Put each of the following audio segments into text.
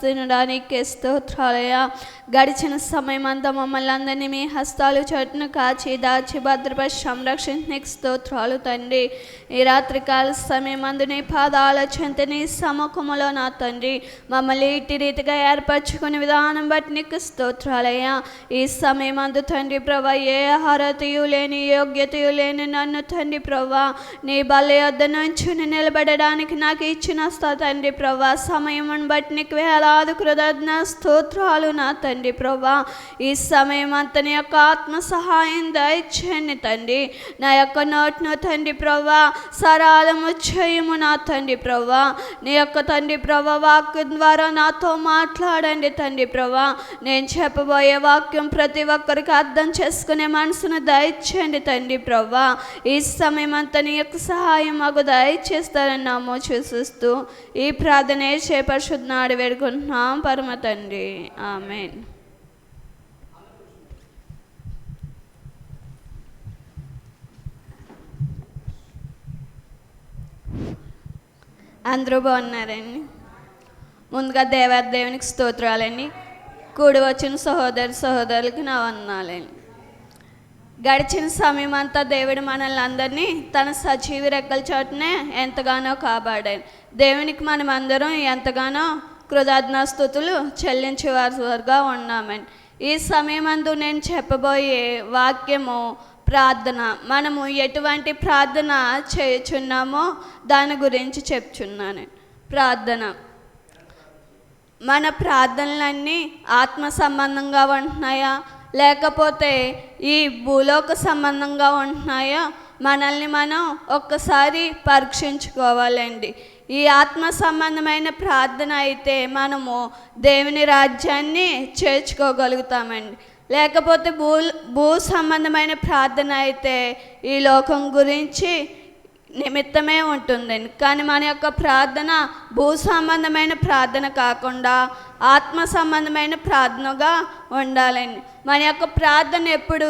నమ్మకస్తుడానికి స్తోత్రాలయ్యా. గడిచిన సమయం అంతా మమ్మల్ని అందరినీ మీ హస్తాలు చోటును కాచి దాచి భద్రపరిచి సంరక్షించడానికి స్తోత్రాలు తండ్రి. ఈ రాత్రికాల సమయం అందు నీ పాదాల చెంత నీ సముఖములో నా తండ్రి మమ్మల్ని ఇట్టి రీతిగా ఏర్పరచుకునే విధానం బట్టి నీకు స్తోత్రాలయ్యా. ఈ సమయం అందు తండ్రి ప్రభా ఏ అర్హతయు లేని యోగ్యతయు లేని నన్ను తండ్రి ప్రభా నీ బల్ల యొద్ద నుంచి నిలబడడానికి నాకు ఇచ్చిన తండ్రి ప్రభా సమయం బట్టి నీకు వేలాది కృతజ్ఞ స్తోత్రాలు నా తండ్రి ప్రభా. ఈ సమయం అంతా నీ యొక్క ఆత్మ సహాయం దయచేయండి తండ్రి. నా యొక్క నోట్ను తండ్రి ప్రభా సరళము చేయము నా తండ్రి ప్రభా. నీ యొక్క తండ్రి ప్రభా వాక్యం ద్వారా నాతో మాట్లాడండి తండ్రి ప్రభా. నేను చెప్పబోయే వాక్యం ప్రతి ఒక్కరికి అర్థం చేసుకునే మనసును దయచేయండి తండ్రి ప్రభా. ఈ సమయం అంతా నీ యొక్క సహాయం మాకు దయచేస్తారని నామో చూసిస్తూ ఈ ప్రార్థనే పరిశుద్ధనాడు వేడుకుంటున్నాం పరమ తండ్రి. ఆమేన్. అందరూ బాగున్నారండి? ముందుగా దేవునికి స్తోత్రాలండి. కూడి వచ్చిన సహోదరులకి నా వందనాలండి. గడిచిన సమయం అంతా దేవుడు మనల్ని అందరినీ తన సజీవ రెక్కల చోటనే ఎంతగానో కాపాడాడు. దేవునికి మనం అందరం ఎంతగానో కృతజ్ఞాస్తుతులు చెల్లించేవారుగా ఉన్నామండి. ఈ సమయం అందు నేను చెప్పబోయే వాక్యము ప్రార్థన. మనము ఎటువంటి ప్రార్థన చేయుచున్నామో దాని గురించి చెప్తున్నాను. ప్రార్థన, మన ప్రార్థనలన్నీ ఆత్మ సంబంధంగా ఉంటున్నాయా లేకపోతే ఈ భూలోక సంబంధంగా ఉంటున్నాయా మనల్ని మనం ఒక్కసారి పరీక్షించుకోవాలండి. ఈ ఆత్మ సంబంధమైన ప్రార్థన అయితే మనము దేవుని రాజ్యాన్ని చేర్చుకోగలుగుతామండి. లేకపోతే భూ సంబంధమైన ప్రార్థన అయితే ఈ లోకం గురించి నిమిత్తమే ఉంటుందండి. కానీ మన యొక్క ప్రార్థన భూ సంబంధమైన ప్రార్థన కాకుండా ఆత్మ సంబంధమైన ప్రార్థనగా ఉండాలండి. మన యొక్క ప్రార్థన ఎప్పుడు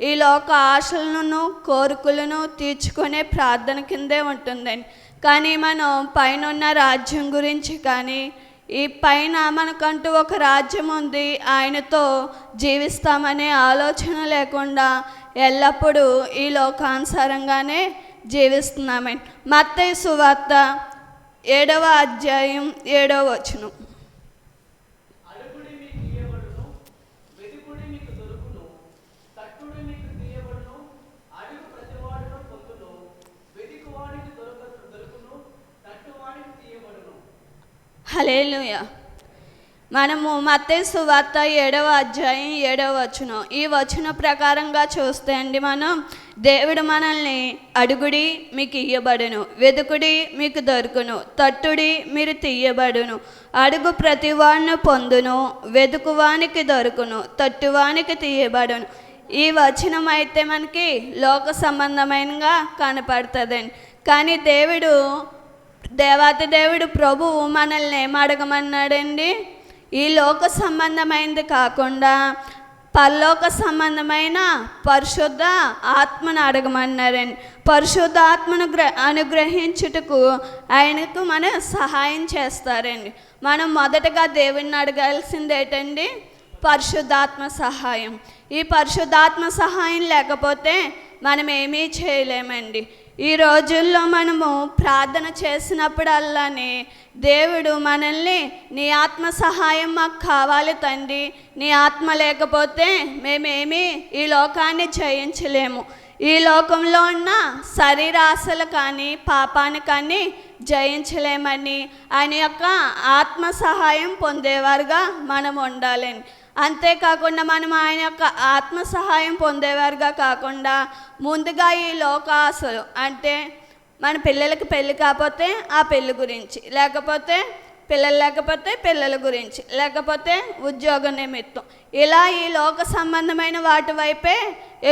ఈ లోక ఆశలను కోరికలను తీర్చుకునే ప్రార్థన కిందే ఉంటుందండి. కానీ మనం పైన ఉన్న రాజ్యం గురించి కానీ ఈ పైన మనకంటూ ఒక రాజ్యం ఉంది, ఆయనతో జీవిస్తామనే ఆలోచన లేకుండా ఎల్లప్పుడూ ఈ లోకానుసారంగానే జీవిస్తున్నామండి. మత్తయి సువార్త 7వ అధ్యాయం 7వ వచనం. హల్లెలూయా. మనము మత్తయి సువార్త 7వ అధ్యాయం 7వ వచనం. ఈ వచన ప్రకారంగా చూస్తే అండి మనం దేవుడు మనల్ని అడుగుడి మీకు ఇయ్యబడును, వెదుకుడి మీకు దొరుకును, తట్టుడి మీరు తీయబడును, అడుగు ప్రతివాడిని పొందును, వెదుకువానికి దొరుకును, తట్టువానికి తీయబడును. ఈ వచనం అయితే మనకి లోక సంబంధమైనగా కనపడుతుందండి. కానీ దేవాతి దేవుడు ప్రభువు మనల్ని ఏమడగమన్నాడండి? ఈ లోక సంబంధమైనది కాకుండా పరలోక సంబంధమైన పరిశుద్ధ ఆత్మను అడగమన్నారండి. పరిశుద్ధ ఆత్మను అనుగ్రహించుటకు ఆయనకు మనం సహాయం చేస్తారండి. మనం మొదటగా దేవుడిని అడగాల్సింది ఏంటండి? పరిశుద్ధాత్మ సహాయం. ఈ పరిశుద్ధాత్మ సహాయం లేకపోతే మనం ఏమీ చేయలేమండి. ఈ రోజుల్లో మనము ప్రార్థన చేసినప్పుడల్లానే దేవుడు మనల్ని నీ ఆత్మ సహాయం మాకు కావాలి తండ్రి, నీ ఆత్మ లేకపోతే మేమేమీ ఈ లోకాన్ని జయించలేము, ఈ లోకంలో ఉన్న శరీరాశలు కానీ పాపాన్ని కానీ జయించలేమని ఆయన యొక్క ఆత్మ సహాయం పొందేవారుగా మనం ఉండాలని. అంతేకాకుండా మనం ఆయన యొక్క ఆత్మ సహాయం పొందేవారుగా కాకుండా ముందుగా ఈ లోకాశలు అంటే మన పిల్లలకి పెళ్ళి కాకపోతే ఆ పెళ్ళి గురించి, లేకపోతే పిల్లలు లేకపోతే పిల్లల గురించి, లేకపోతే ఉద్యోగ నిమిత్తం, ఇలా ఈ లోక సంబంధమైన వాటి వైపే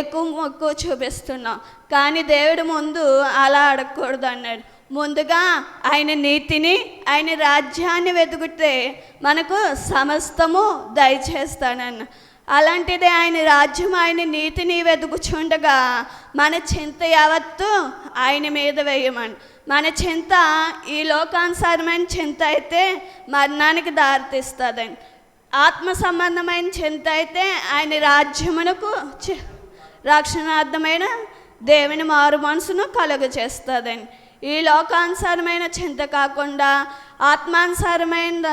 ఎక్కువ చూపిస్తున్నాం. కానీ దేవుడు ముందు అలా అడగకూడదు అన్నాడు. ముందుగా ఆయన నీతిని ఆయన రాజ్యాన్ని వెతుకుతే మనకు సమస్తము దయచేస్తాడన్న. అలాంటిది ఆయన రాజ్యం, ఆయన నీతిని వెతుకుచుండగా మన చింత యావత్తు ఆయన మీద వేయమని. మన చింత ఈ లోకానుసారమైన చింత అయితే మరణానికి దారితీస్తుందండి. ఆత్మ సంబంధమైన చింత అయితే ఆయన రాజ్యమునకు రక్షణార్థమైన దేవుని మారు మనసును కలుగజేస్తుందండి. ఈ లోకానుసారమైన చింత కాకుండా ఆత్మానుసారమైన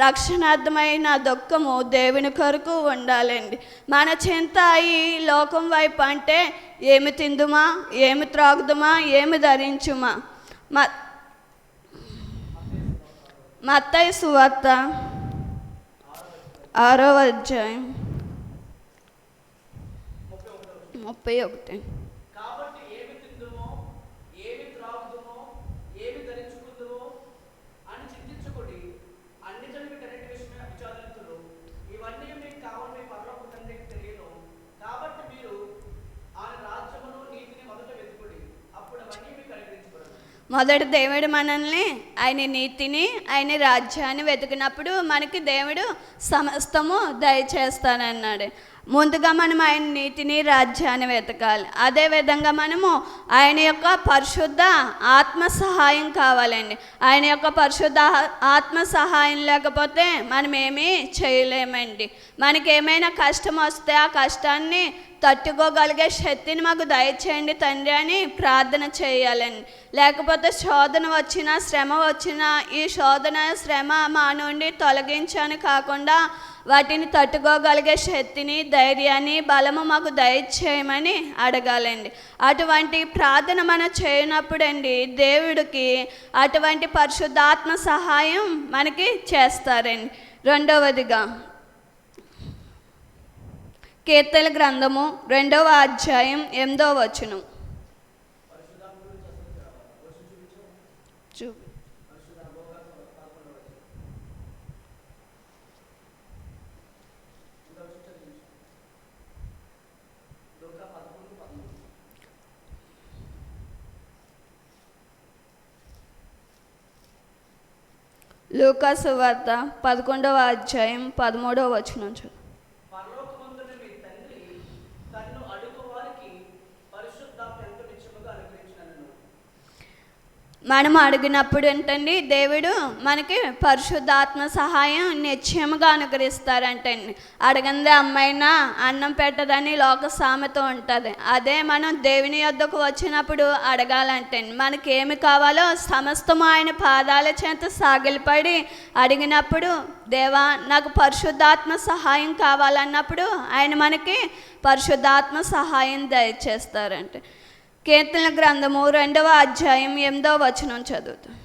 రక్షణార్థమైన దుఃఖము దేవుని కొరకు ఉండాలండి. మన చింత ఈ లోకం వైపు అంటే ఏమి తిందుమా, ఏమి త్రాగుదుమా, ఏమి ధరించుమా. మత్తయి సువార్త 6వ అధ్యాయం 31. కాబట్టి ఏమి తిందుమో, ఏమి త్రాగుదుమో, ఏమి ధరించుకుందుమో అని చింతించుకోండి. అన్ని జనులు వీటన్నిటి విషయమే విచారింతురు. ఇవన్నీ మీకు కావాలని పరలోకపు తండ్రికి తెలియను. కాబట్టి మీరు ఆయన రాజ్యమును నీతిని మొదట వెతుకుడి, అప్పుడు అవన్నీ మీకు అనుగ్రహించబడును. మొదటి దేవుడు మనల్ని ఆయన నీతిని, ఆయన రాజ్యాన్ని వెతికినప్పుడు మనకి దేవుడు సమస్తము దయచేస్తానన్నాడు. ముందుగా మనం ఆయన నీతిని, రాజ్యాన్ని వెతకాలి. అదేవిధంగా మనము ఆయన యొక్క పరిశుద్ధ ఆత్మ సహాయం కావాలండి. ఆయన యొక్క పరిశుద్ధ ఆత్మ సహాయం లేకపోతే మనం ఏమీ చేయలేమండి. మనకి ఏమైనా కష్టం వస్తే ఆ కష్టాన్ని తట్టుకోగలిగే శక్తిని మాకు దయచేయండి తండ్రి అని ప్రార్థన చేయాలండి. లేకపోతే శోధన వచ్చినా, శ్రమ వచ్చినా ఈ శోధన, శ్రమ మా నుండి తొలగించని కాకుండా వాటిని తట్టుకోగలిగే శక్తిని, ధైర్యాన్ని, బలము మాకు దయచేయమని అడగాలండి. అటువంటి ప్రార్థన మనం చేయనప్పుడండి దేవుడికి అటువంటి పరిశుద్ధాత్మ సహాయం మనకి చేస్తారండి. రెండవదిగా కీర్తనల గ్రంథము 2వ అధ్యాయం 8వ వచనం. లూకా సువార్త 11వ అధ్యాయం 13వ వచనం. పరలోకమందున్న మీ తండ్రి తన్ను అడుగు వారికి పరిశుద్ధాత్మ ఎంత నిత్యముగా అనుగ్రహించునను. మనం అడిగినప్పుడు ఏంటండి దేవుడు మనకి పరిశుద్ధాత్మ సహాయం నిశ్చయముగా అనుగ్రహిస్తారంటండి. అడగందే అమ్మాయినా అన్నం పెట్టదని లోక సామెత ఉంటుంది. అదే మనం దేవుని యొద్దకు వచ్చినప్పుడు అడగాలంటండి. మనకి ఏమి కావాలో సమస్తము ఆయన పాదాల చేత సాగిలపడి అడిగినప్పుడు దేవా నాకు పరిశుద్ధాత్మ సహాయం కావాలన్నప్పుడు ఆయన మనకి పరిశుద్ధాత్మ సహాయం దయచేస్తారంటే. కీర్తనల గ్రంథము 2వ అధ్యాయం 8వ వచనం చదువుతాం.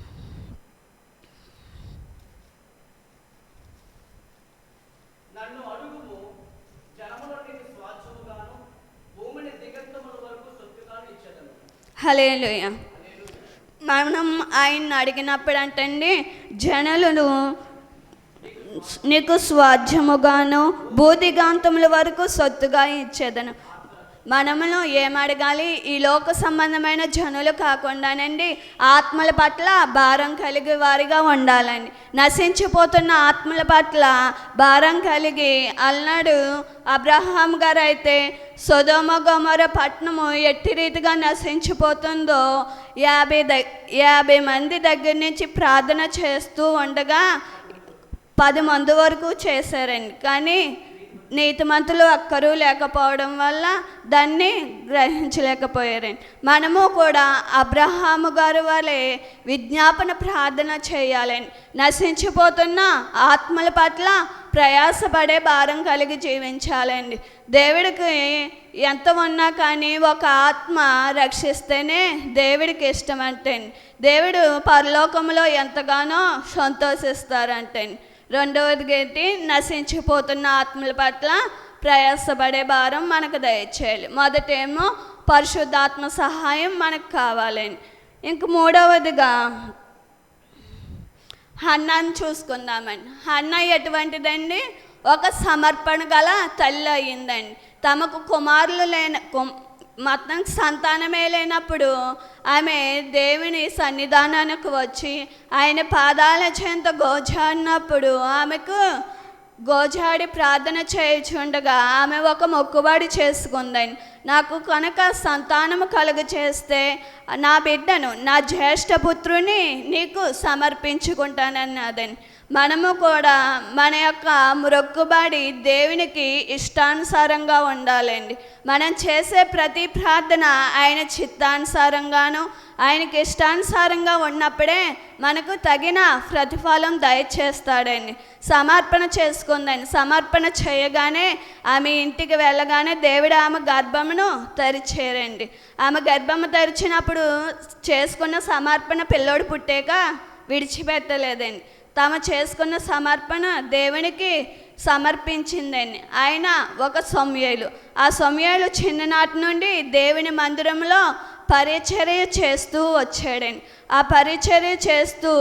నన్ను అడుగుము, జనములో నీకు స్వాస్థ్యముగాను, భూమిని దిగంతముల వరకు సొత్తుగాను ఇచ్చేదను. హల్లెలూయా. మనం ఆయన్ని అడిగినప్పుడు అంటండి జనులను నీకు స్వాధ్యముగాను, భూదిగాంతముల వరకు సొత్తుగా ఇచ్చేదను. మనమును ఏమడగాలి? ఈ లోక సంబంధమైన జనులు కాకుండానండి ఆత్మల పట్ల భారం కలిగి వారిగా ఉండాలండి. నశించిపోతున్న ఆత్మల పట్ల భారం కలిగి అలనాడు అబ్రహాం గారు అయితే సొదొమ గొమొర పట్టణము ఎట్టి రీతిగా నశించిపోతుందో 50 మంది దగ్గర నుంచి ప్రార్థన చేస్తూ ఉండగా 10 మంది వరకు చేశారండి. కానీ నీతిమంతులు ఒక్కరూ లేకపోవడం వల్ల దాన్ని గ్రహించలేకపోయారండి. మనము కూడా అబ్రహాము గారు వలె విజ్ఞాపన ప్రార్థన చేయాలండి. నశించిపోతున్న ఆత్మల పట్ల ప్రయాసపడే భారం కలిగి జీవించాలండి. దేవుడికి ఎంత ఉన్నా కానీ ఒక ఆత్మ రక్షిస్తేనే దేవుడికి ఇష్టం అంటండి. దేవుడు పరలోకంలో ఎంతగానో సంతోషిస్తారంటండి. రెండవది ఏంటి? నశించిపోతున్న ఆత్మల పట్ల ప్రయాసపడే భారం మనకు దయచేయాలి. మొదటేమో పరిశుద్ధాత్మ సహాయం మనకు కావాలండి. ఇంక మూడవదిగా హన్నాను చూసుకుందామండి. హన్నా ఎటువంటిదండి? ఒక సమర్పణ గల తల్లి అయ్యిందండి. తమకు కుమారులు మొత్తం సంతానమే లేనప్పుడు ఆమె దేవుని సన్నిధానానికి వచ్చి ఆయన పాదాల చెంత గోజాడినప్పుడు ఆమెకు గోజాడి ప్రార్థన చేయుచుండగా ఆమె ఒక మొక్కుబడి చేసుకుందని, నాకు కనుక సంతానము కలుగు చేస్తే నా బిడ్డను, నా జ్యేష్ఠపుత్రుని నీకు సమర్పించుకుంటానన్నదని. మనము కూడా మన యొక్క మొక్కుబడి దేవునికి ఇష్టానుసారంగా ఉండాలండి. మనం చేసే ప్రతి ప్రార్థన ఆయన చిత్తానుసారంగాను ఆయనకి ఇష్టానుసారంగా ఉన్నప్పుడే మనకు తగిన ప్రతిఫలం దయచేస్తాడండి. సమర్పణ చేసుకుందండి. సమర్పణ చేయగానే ఆమె ఇంటికి వెళ్ళగానే దేవుడు ఆమె గర్భమును తెరిచేరండి. ఆమె గర్భము తెరిచినప్పుడు చేసుకున్న సమర్పణ పిల్లోడు పుట్టాక విడిచిపెట్టలేదండి. తాము చేసుకున్న సమర్పణ దేవునికి సమర్పించిందండి. ఆయన ఒక సమూయేలు. ఆ సమూయేలు చిన్ననాటి నుండి దేవుని మందిరంలో పరిచర్య చేస్తూ వచ్చాడండి. ఆ పరిచర్య చేస్తూ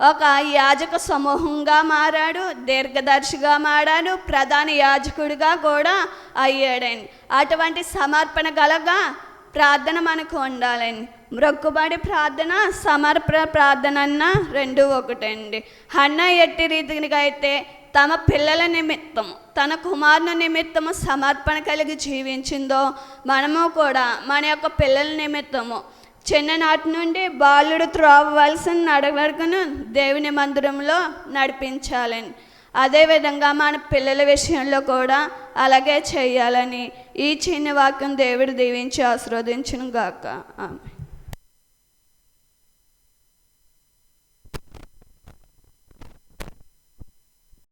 ఒక యాజక సమూహంగా మారాడు, దీర్ఘదర్శిగా మారాడు, ప్రధాన యాజకుడిగా కూడా అయ్యాడండి. అటువంటి సమర్పణ గలగా ప్రార్థన మనకు ఉండాలండి. మొక్కుబడి ప్రార్థన, సమర్పణ ప్రార్థన అన్న రెండు ఒకటండి. హన్నా ఎట్టి రీతిగా అయితే తమ పిల్లల నిమిత్తము, తన కుమారుని నిమిత్తము సమర్పణ కలిగి జీవించిందో, మనము కూడా మన యొక్క పిల్లల నిమిత్తము చిన్ననాటి నుండి బాలుడు త్రోవవలసిన నడవడికను దేవుని మందిరంలో నడిపించాలని, అదేవిధంగా మన పిల్లల విషయంలో కూడా అలాగే చేయాలని ఈ చిన్న వాక్యం దేవుడు దీవించి ఆశీర్వదించును గాక. ఆమేన్.